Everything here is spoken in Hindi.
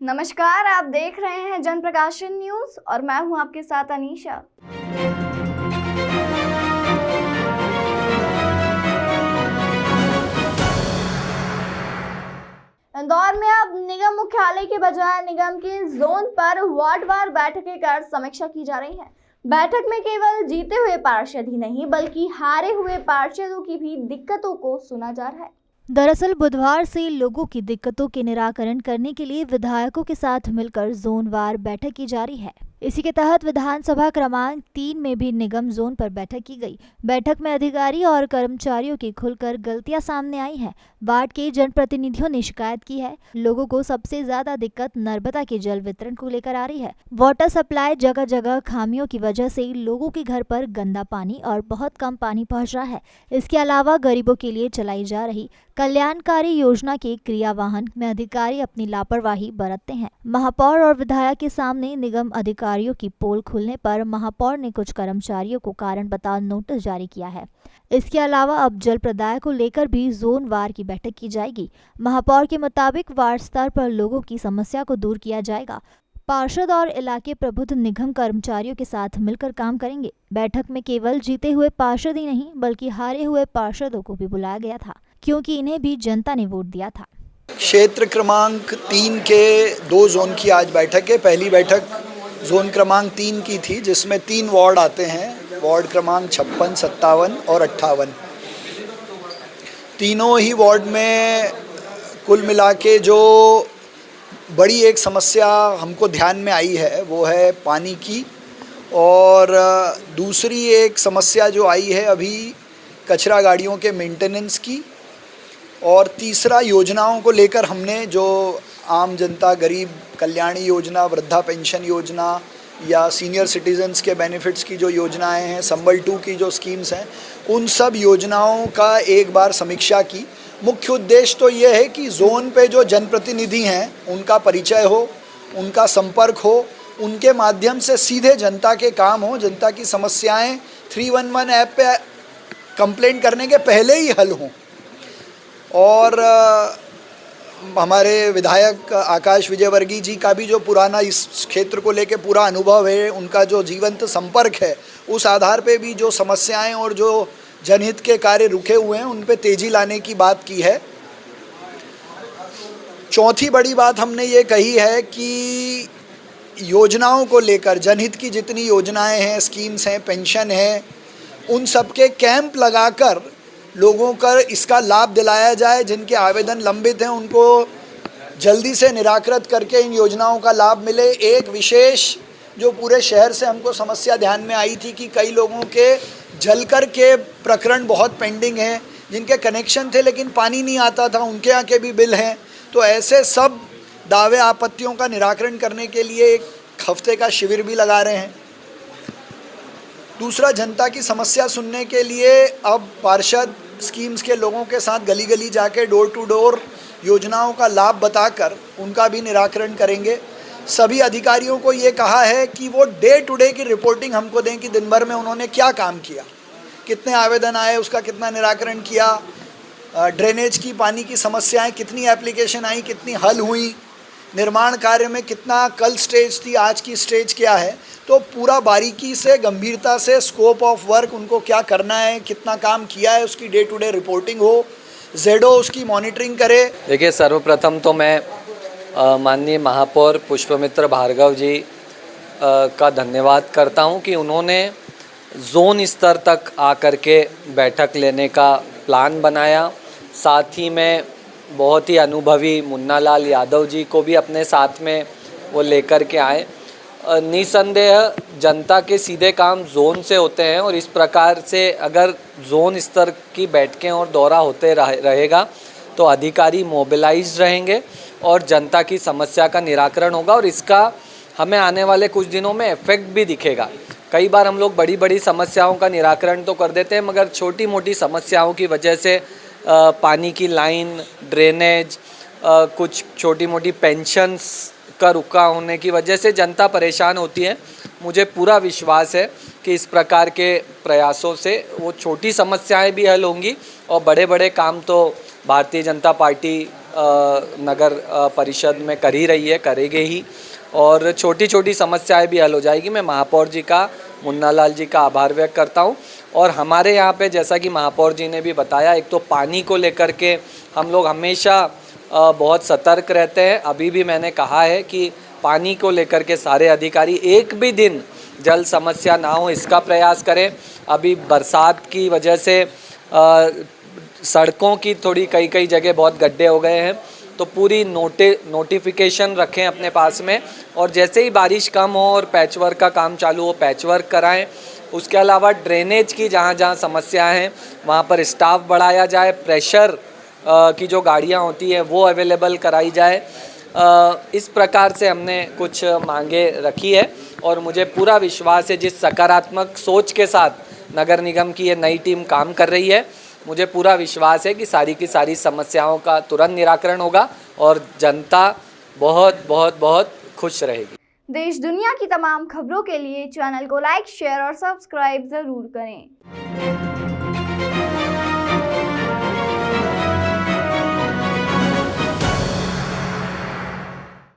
नमस्कार, आप देख रहे हैं जनप्रकाशन न्यूज और मैं हूं आपके साथ अनीशा। इंदौर में अब निगम मुख्यालय के बजाय निगम के जोन पर वार्डवार बैठकें कर समीक्षा की जा रही है। बैठक में केवल जीते हुए पार्षद ही नहीं बल्कि हारे हुए पार्षदों की भी दिक्कतों को सुना जा रहा है। दरअसल बुधवार से लोगों की दिक्कतों के निराकरण करने के लिए विधायकों के साथ मिलकर जोनवार बैठक की जा रही है। इसी के तहत विधानसभा क्रमांक 3 में भी निगम जोन पर बैठक की गई। बैठक में अधिकारी और कर्मचारियों की खुलकर गलतियां सामने आई हैं। वार्ड के जनप्रतिनिधियों ने शिकायत की है। लोगों को सबसे ज्यादा दिक्कत नर्मदा के जल वितरण को लेकर आ रही है। वाटर सप्लाई जगह जगह खामियों की वजह से लोगों के घर पर गंदा पानी और बहुत कम पानी पहुंच रहा है। इसके अलावा गरीबों के लिए चलाई जा रही कल्याणकारी योजना के क्रियावाहन में अधिकारी अपनी लापरवाही बरतते हैं। महापौर और विधायक के सामने निगम अधिकारियों की पोल खुलने पर महापौर ने कुछ कर्मचारियों को कारण बताओ नोटिस जारी किया है। इसके अलावा अब जल प्रदाय को लेकर भी जोन वार की बैठक की जाएगी। महापौर के मुताबिक वार्ड स्तर पर लोगों की समस्या को दूर किया जाएगा। पार्षद और इलाके प्रबुद्ध निगम कर्मचारियों के साथ मिलकर काम करेंगे। बैठक में केवल जीते हुए पार्षद ही नहीं बल्कि हारे हुए पार्षदों को भी बुलाया गया था, क्योंकि इन्हें भी जनता ने वोट दिया था। क्षेत्र क्रमांक 3 के 2 जोन की आज बैठक है। पहली बैठक जोन क्रमांक 3 की थी, जिसमें 3 वार्ड आते हैं, वार्ड क्रमांक 56, 57 और 58। तीनों ही वार्ड में कुल मिला के जो बड़ी एक समस्या हमको ध्यान में आई है वो है पानी की, और दूसरी एक समस्या जो आई है अभी कचरा गाड़ियों के मेंटेनेंस की, और तीसरा योजनाओं को लेकर हमने जो आम जनता गरीब कल्याणी योजना, वृद्धा पेंशन योजना या सीनियर सिटीजन्स के बेनिफिट्स की जो योजनाएं हैं, संबल 2 की जो स्कीम्स हैं, उन सब योजनाओं का एक बार समीक्षा की। मुख्य उद्देश्य तो ये है कि जोन पे जो जनप्रतिनिधि हैं उनका परिचय हो, उनका संपर्क हो, उनके माध्यम से सीधे जनता के काम हो, जनता की समस्याएं 311 ऐप पे कंप्लेंट करने के पहले ही हल हों। और हमारे विधायक आकाश विजयवर्गीय जी का भी जो पुराना इस क्षेत्र को लेके पूरा अनुभव है, उनका जो जीवंत संपर्क है, उस आधार पे भी जो समस्याएं और जो जनहित के कार्य रुके हुए हैं उन पे तेजी लाने की बात की है। चौथी बड़ी बात हमने ये कही है कि योजनाओं को लेकर जनहित की जितनी योजनाएं हैं, स्कीम्स हैं, पेंशन है, उन सब के कैंप लगाकर लोगों को इसका लाभ दिलाया जाए। जिनके आवेदन लंबित हैं उनको जल्दी से निराकृत करके इन योजनाओं का लाभ मिले। एक विशेष जो पूरे शहर से हमको समस्या ध्यान में आई थी कि कई लोगों के जलकर के प्रकरण बहुत पेंडिंग हैं, जिनके कनेक्शन थे लेकिन पानी नहीं आता था, उनके यहाँ के भी बिल हैं। तो ऐसे सब दावे आपत्तियों का निराकरण करने के लिए एक हफ्ते का शिविर भी लगा रहे हैं। दूसरा, जनता की समस्या सुनने के लिए अब पार्षद स्कीम्स के लोगों के साथ गली गली जाके डोर टू डोर योजनाओं का लाभ बताकर उनका भी निराकरण करेंगे। सभी अधिकारियों को ये कहा है कि वो डे टू डे की रिपोर्टिंग हमको दें कि दिन भर में उन्होंने क्या काम किया, कितने आवेदन आए, उसका कितना निराकरण किया, ड्रेनेज की पानी की समस्याएं कितनी एप्लीकेशन आई, कितनी हल हुई, निर्माण कार्य में कितना कल स्टेज थी, आज की स्टेज क्या है। तो पूरा बारीकी से, गंभीरता से स्कोप ऑफ वर्क, उनको क्या करना है, कितना काम किया है, उसकी डे टू डे रिपोर्टिंग हो, जेडो उसकी मॉनिटरिंग करे। देखिए, सर्वप्रथम तो मैं माननीय महापौर पुष्पमित्र भार्गव जी का धन्यवाद करता हूं कि उन्होंने जोन स्तर तक आकर के बैठक लेने का प्लान बनाया। साथ ही में बहुत ही अनुभवी मुन्ना लाल यादव जी को भी अपने साथ में वो लेकर के आए। निसंदेह जनता के सीधे काम जोन से होते हैं, और इस प्रकार से अगर जोन स्तर की बैठकें और दौरा होते रहेगा तो अधिकारी मोबिलाइज रहेंगे और जनता की समस्या का निराकरण होगा, और इसका हमें आने वाले कुछ दिनों में इफेक्ट भी दिखेगा। कई बार हम लोग बड़ी बड़ी समस्याओं का निराकरण तो कर देते हैं, मगर छोटी मोटी समस्याओं की वजह से पानी की लाइन, ड्रेनेज, कुछ छोटी मोटी पेंशन्स का रुका होने की वजह से जनता परेशान होती है। मुझे पूरा विश्वास है कि इस प्रकार के प्रयासों से वो छोटी समस्याएं भी हल होंगी और बड़े बड़े काम तो भारतीय जनता पार्टी नगर परिषद में कर ही रही है, करेगी ही, और छोटी छोटी समस्याएं भी हल हो जाएगी। मैं महापौर जी का, मुन्ना लाल जी का आभार व्यक्त करता हूं। और हमारे यहाँ पे जैसा कि महापौर जी ने भी बताया, एक तो पानी को लेकर के हम लोग हमेशा बहुत सतर्क रहते हैं। अभी भी मैंने कहा है कि पानी को लेकर के सारे अधिकारी एक भी दिन जल समस्या ना हो इसका प्रयास करें। अभी बरसात की वजह से सड़कों की थोड़ी कई जगह बहुत गड्ढे हो गए हैं, तो पूरी नोटिफिकेशन रखें अपने पास में, और जैसे ही बारिश कम हो और पैचवर्क का काम चालू हो पैचवर्क कराएं। उसके अलावा ड्रेनेज की जहाँ जहाँ समस्याएं हैं वहाँ पर स्टाफ बढ़ाया जाए, प्रेशर की जो गाड़ियाँ होती हैं वो अवेलेबल कराई जाए। इस प्रकार से हमने कुछ मांगे रखी है, और मुझे पूरा विश्वास है जिस सकारात्मक सोच के साथ नगर निगम की ये नई टीम काम कर रही है, मुझे पूरा विश्वास है कि सारी की सारी समस्याओं का तुरंत निराकरण होगा और जनता बहुत बहुत बहुत खुश रहेगी। देश दुनिया की तमाम खबरों के लिए चैनल को लाइक, शेयर और सब्सक्राइब जरूर करें।